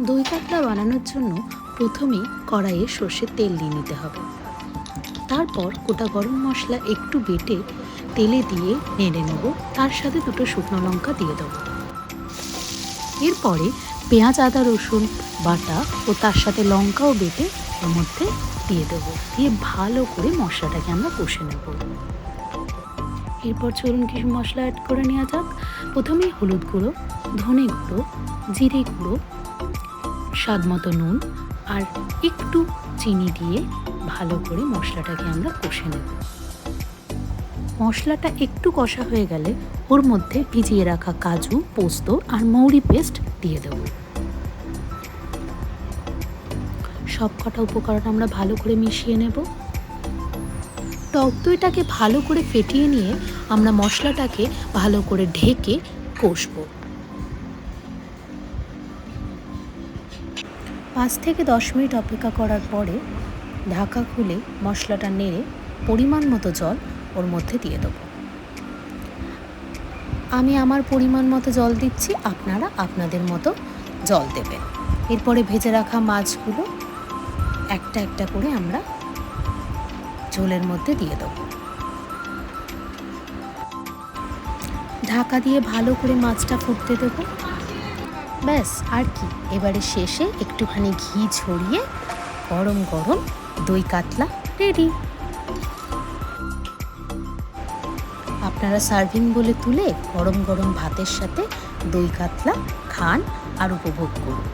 দই কাতলা বানানোর জন্য প্রথমেই কড়াইয়ে সর্ষের তেল দিয়ে নিতে হবে। তারপর গোটা গরম মশলা একটু বেটে তেলে দিয়ে নেড়ে নেব, তার সাথে দুটো শুকনো লঙ্কা দিয়ে দেবো। এরপরে পেঁয়াজ আদা রসুন বাটা ও তার সাথে লঙ্কাও বেটে ওর মধ্যে দিয়ে দেবো, দিয়ে ভালো করে মশলাটাকে আমরা কষে নেব। এরপর চলুন কিছু মশলা অ্যাড করে নেওয়া যাক। প্রথমেই হলুদ গুঁড়ো, ধনে গুঁড়ো, জিরে গুঁড়ো, স্বাদ মতো নুন আর একটু চিনি দিয়ে ভালো করে মশলাটাকে আমরা কষে নেব। মশলাটা একটু কষা হয়ে গেলে ওর মধ্যে ভিজিয়ে রাখা কাজু, পোস্ত আর মৌরি পেস্ট দিয়ে দেব। সব কটা উপকরণ আমরা ভালো করে মিশিয়ে নেব। টক দইটাকে ভালো করে ফেটিয়ে নিয়ে আমরা মশলাটাকে ভালো করে ঢেকে কষবো। 5 থেকে 10 মিনিট অপেক্ষা করার পরে ঢাকা খুলে মশলাটা নেড়ে পরিমাণ মতো জল ওর মধ্যে দিয়ে দেবো। আমি আমার পরিমাণ মতো জল দিচ্ছি, আপনারা আপনাদের মতো জল দেবেন। এরপরে ভেজে রাখা মাছগুলো একটা একটা করে আমরা ঝোলের মধ্যে দিয়ে দেবো। ঢাকা দিয়ে ভালো করে মাছটা ফুটতে দেবো। ব্যাস, আর কি, এবারে শেষে একটুখানি ঘি ছড়িয়ে গরম গরম দই কাতলা রেডি। আপনারা সার্ভিং বলে তুলে গরম গরম ভাতের সাথে দই কাতলা খান আর উপভোগ করুন।